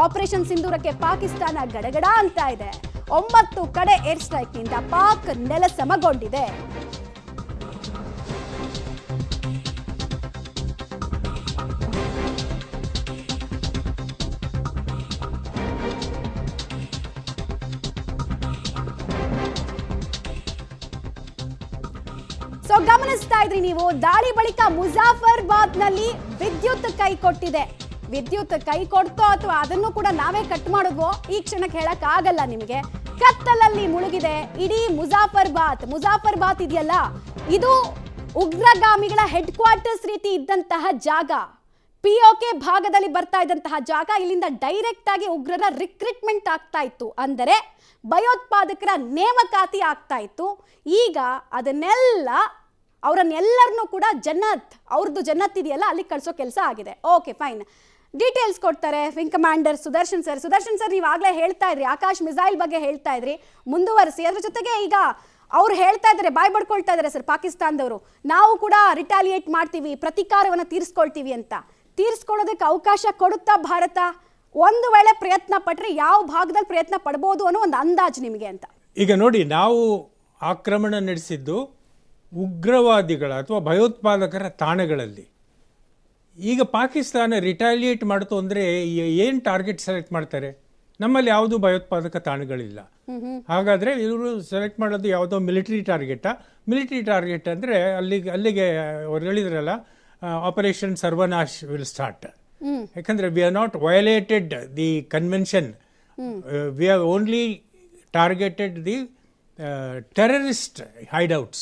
Operation ಸಿಂಧೂರಕ್ಕೆ Pakistan ಗಡಗಡ ಅಂತ ಇದೆ. 9 ಕಡೆ ಏರ್ ಸ್ಟ್ರೈಕ್ನಿಂದ ಪಾಕ್ ನೆಲಸಮಗೊಂಡಿದೆ. ಸೊ ಗಮನಿಸ್ತಾ ಇದ್ರಿ ನೀವು, ದಾಳಿ ಬಳಿಕ ಮುಜಾಫರ್ಬಾದ್ನಲ್ಲಿ ವಿದ್ಯುತ್ ಕೈ ಕೊಟ್ಟಿದೆ. ವಿದ್ಯುತ್ ಕೈ ಕೊಡ್ತೋ ಅಥವಾ ಅದನ್ನು ಕೂಡ ನಾವೇ ಕಟ್ ಮಾಡಿದ್ವೋ ಈ ಕ್ಷಣಕ್ಕೆ ಹೇಳಕ್ ಆಗಲ್ಲ ನಿಮಗೆ. ಕತ್ತಲಲ್ಲಿ ಮುಳುಗಿದೆ ಇಡೀ ಮುಜಾಫರ್ಬಾದ್ ಇದೆಯಲ್ಲ, ಇದು ಉಗ್ರಗಾಮಿಗಳ ಹೆಡ್ ಕ್ವಾರ್ಟರ್ಸ್ ರೀತಿ ಇದ್ದಂತಹ ಜಾಗ. POK ಭಾಗದಲ್ಲಿ ಬರ್ತಾ ಇದ್ದಂತಹ ಜಾಗ. ಇಲ್ಲಿಂದ ಡೈರೆಕ್ಟ್ ಆಗಿ ಉಗ್ರರ ರಿಕ್ರೂಟ್ಮೆಂಟ್ ಆಗ್ತಾ ಇತ್ತು, ಅಂದರೆ ಭಯೋತ್ಪಾದಕರ ನೇಮಕಾತಿ ಆಗ್ತಾ ಇತ್ತು. ಈಗ ಅದನ್ನೆಲ್ಲ ಅವರನ್ನೆಲ್ಲರನ್ನೂ ಕೂಡ ಅವ್ರದ್ದು ಜನ್ನತ್ ಇದೆಯಲ್ಲ ಅಲ್ಲಿ ಕಳಿಸೋ ಕೆಲಸ ಆಗಿದೆ. Okay fine. ಡೀಟೇಲ್ಸ್ ಕೊಡ್ತಾರೆ ವಿಂಗ್ ಕಮಾಂಡರ್ ಸುದರ್ಶನ್ ಸರ್. ನೀವು ಆಗ್ಲೇ ಹೇಳ್ತಾ ಇದ್ರಿ ಆಕಾಶ್ ಮಿಸೈಲ್ ಬಗ್ಗೆ ಹೇಳ್ತಾ ಇದ್ರಿ, ಮುಂದುವರಿಸಿ. ಅದ್ರ ಜೊತೆಗೆ ಈಗ ಅವ್ರು ಹೇಳ್ತಾ ಇದ್ದಾರೆ, ಬಾಯ್ ಬಡ್ಕೊಳ್ತಾ ಇದ್ದಾರೆ ಸರ್ ಪಾಕಿಸ್ತಾನದವರು, ನಾವು ಕೂಡ ರಿಟಾಲಿಯೇಟ್ ಮಾಡ್ತೀವಿ, ಪ್ರತೀಕಾರವನ್ನು ತೀರಿಸ್ಕೊಳ್ತೀವಿ ಅಂತ. ತೀರಿಸ್ಕೊಳ್ಳೋದಕ್ಕೆ ಅವಕಾಶ ಕೊಡುತ್ತಾ ಭಾರತ? ಒಂದು ವೇಳೆ ಪ್ರಯತ್ನ ಪಟ್ಟರೆ ಯಾವ ಭಾಗದಲ್ಲಿ ಪ್ರಯತ್ನ ಪಡ್ಬೋದು ಅನ್ನೋ ಒಂದು ಅಂದಾಜು ನಿಮಗೆ ಅಂತ. ಈಗ ನೋಡಿ, ನಾವು ಆಕ್ರಮಣ ನಡೆಸಿದ್ದು ಉಗ್ರವಾದಿಗಳ ಅಥವಾ ಭಯೋತ್ಪಾದಕರ ತಾಣಗಳಲ್ಲಿ. ಈಗ ಪಾಕಿಸ್ತಾನ ರಿಟಾಲಿಯೇಟ್ ಮಾಡ್ತು ಅಂದರೆ ಏನು ಟಾರ್ಗೆಟ್ ಸೆಲೆಕ್ಟ್ ಮಾಡ್ತಾರೆ? ನಮ್ಮಲ್ಲಿ ಯಾವುದು ಭಯೋತ್ಪಾದಕ ತಾಣಗಳಿಲ್ಲ. ಹಾಗಾದರೆ ಇವರು ಸೆಲೆಕ್ಟ್ ಮಾಡೋದು ಯಾವುದೋ ಮಿಲಿಟರಿ ಟಾರ್ಗೆಟ್ ಅಂದರೆ ಅಲ್ಲಿಗೆ ಅವ್ರು ಹೇಳಿದ್ರಲ್ಲ, ಆಪರೇಷನ್ ಸರ್ವನಾಶ್ ವಿಲ್ ಸ್ಟಾರ್ಟ್. ಯಾಕಂದರೆ we are not violated the convention, we have only targeted the terrorist hideouts.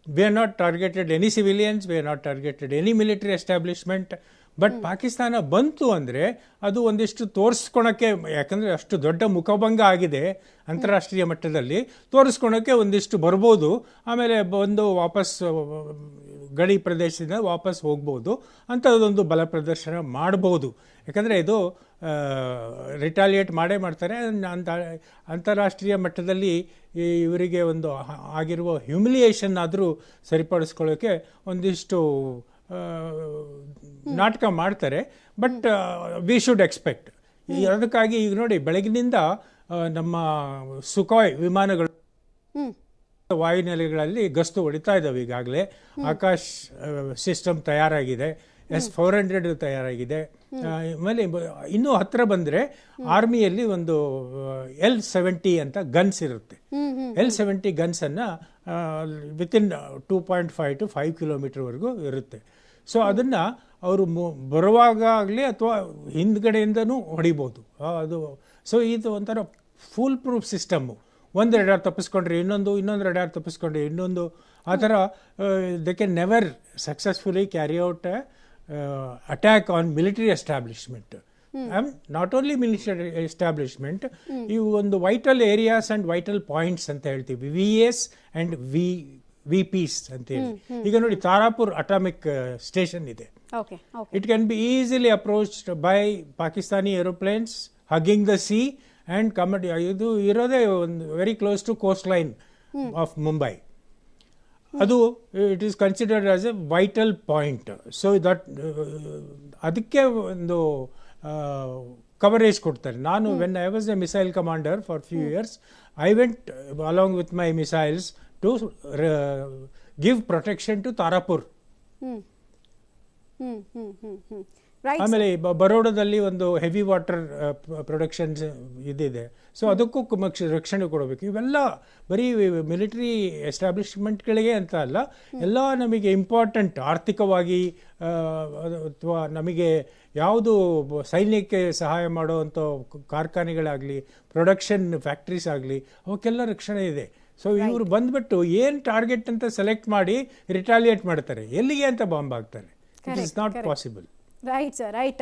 We are not targeted any civilians, we are not targeted any military establishment. But Pakistan ಬಂತು ಅಂದರೆ ಅದು ಒಂದಿಷ್ಟು ತೋರಿಸ್ಕೊಳಕ್ಕೆ, ಯಾಕಂದರೆ ಅಷ್ಟು ದೊಡ್ಡ ಮುಖಭಂಗ ಆಗಿದೆ ಅಂತಾರಾಷ್ಟ್ರೀಯ ಮಟ್ಟದಲ್ಲಿ, ತೋರಿಸ್ಕೊಳಕ್ಕೆ ಒಂದಿಷ್ಟು ಬರ್ಬೋದು. ಆಮೇಲೆ ಬಂದು ವಾಪಸ್ ಗಡಿ ಪ್ರದೇಶದಿಂದ ವಾಪಸ್ ಹೋಗ್ಬೋದು ಅಂಥದ್ದೊಂದು ಬಲ ಪ್ರದರ್ಶನ ಮಾಡ್ಬೋದು. ಯಾಕಂದರೆ ಇದು ರಿಟಾಲಿಯೇಟ್ ಮಾಡ್ತಾರೆ. ಅಂತಾರಾಷ್ಟ್ರೀಯ ಮಟ್ಟದಲ್ಲಿ ಇವರಿಗೆ ಒಂದು ಆಗಿರುವ ಹ್ಯುಮಿಲಿಯೇಷನ್ ಆದರೂ ಸರಿಪಡಿಸ್ಕೊಳ್ಳೋಕ್ಕೆ ಒಂದಿಷ್ಟು ನಾಟಕ ಮಾಡ್ತಾರೆ. But we should expect. ಅದಕ್ಕಾಗಿ ಈಗ ನೋಡಿ, ಬೆಳಗಿನಿಂದ ನಮ್ಮ ಸುಖಾಯ್ ವಿಮಾನಗಳು ವಾಯುನೆಲೆಗಳಲ್ಲಿ ಗಸ್ತು ಹೊಡಿತಾ ಇದ್ದಾವೆ. ಈಗಾಗಲೇ ಆಕಾಶ್ ಸಿಸ್ಟಮ್ ತಯಾರಾಗಿದೆ, S-400 ತಯಾರಾಗಿದೆ. ಆಮೇಲೆ ಇನ್ನೂ ಹತ್ತಿರ ಬಂದರೆ ಆರ್ಮಿಯಲ್ಲಿ ಒಂದು L-70 ಅಂತ ಗನ್ಸ್ ಇರುತ್ತೆ. L-70 ಗನ್ಸನ್ನು ವಿತಿನ್ 2.5 to 5 ಕಿಲೋಮೀಟರ್ವರೆಗೂ ಇರುತ್ತೆ. ಸೊ ಅದನ್ನು ಅವರು ಬರುವಾಗಲಿ ಅಥವಾ ಹಿಂದ್ಗಡೆಯಿಂದನೂ ಹೊಡಿಬೋದು ಅದು. ಸೊ ಇದು ಒಂಥರ ಫುಲ್ ಪ್ರೂಫ್ ಸಿಸ್ಟಮ್ಮು. ಒಂದು ರೆಡಾರ್ ತಪ್ಪಿಸ್ಕೊಂಡ್ರೆ ಇನ್ನೊಂದು ರೆಡಾರ್ ತಪ್ಪಿಸ್ಕೊಂಡ್ರೆ ಇನ್ನೊಂದು, ಆ ಥರ they can never successfully carry out attack on military establishment. Not only military establishment, ಇವು ಒಂದು vital areas and vital points ಅಂತ ಹೇಳ್ತೀವಿ, VAs ಆ್ಯಂಡ್ VPs ಅಂತೇಳಿ. ಈಗ ನೋಡಿ, ತಾರಾಪುರ್ ಅಟಾಮಿಕ್ ಸ್ಟೇಷನ್ ಇದೆ. It can be easily approached by Pakistani aeroplanes hugging the sea and ಇದು ಇರೋದೇ ಒಂದು very close to coastline of Mumbai. ಅದು it is considered as A vital point. So that ಅದಕ್ಕೆ ಒಂದು ಕವರೇಜ್ ಕೊಡ್ತಾರೆ. ನಾನು when I was A missile commander for few years, I went along with my missiles to give protection to Tarapur. ಆಮೇಲೆ ಬರೋಡದಲ್ಲಿ ಒಂದು heavy water productions ಇದಿದೆ. So ಅದಕ್ಕೂ ರಕ್ಷಣೆ ಕೊಡಬೇಕು. ಇವೆಲ್ಲ ಬರೀ ಮಿಲಿಟರಿ ಎಸ್ಟಾಬ್ಲಿಷ್ಮೆಂಟ್ಗಳಿಗೆ ಅಂತ ಅಲ್ಲ, ಎಲ್ಲ ನಮಗೆ ಇಂಪಾರ್ಟೆಂಟ್ ಆರ್ಥಿಕವಾಗಿ ಅಥವಾ ನಮಗೆ ಯಾವುದು ಸೈನ್ಯಕ್ಕೆ ಸಹಾಯ ಮಾಡುವಂಥ ಕಾರ್ಖಾನೆಗಳಾಗಲಿ, ಪ್ರೊಡಕ್ಷನ್ ಫ್ಯಾಕ್ಟ್ರೀಸ್ ಆಗಲಿ, ಅವಕ್ಕೆಲ್ಲ ರಕ್ಷಣೆ ಇದೆ. ಸೊ ಇವರು ಬಂದ್ಬಿಟ್ಟು ಏನು ಟಾರ್ಗೆಟ್ ಅಂತ ಸೆಲೆಕ್ಟ್ ಮಾಡಿ ರಿಟಾಲಿಯೇಟ್ ಮಾಡ್ತಾರೆ, ಎಲ್ಲಿಗೆ ಅಂತ ಬಾಂಬ್ ಹಾಕ್ತಾರೆ. It is not possible. Right sir, right.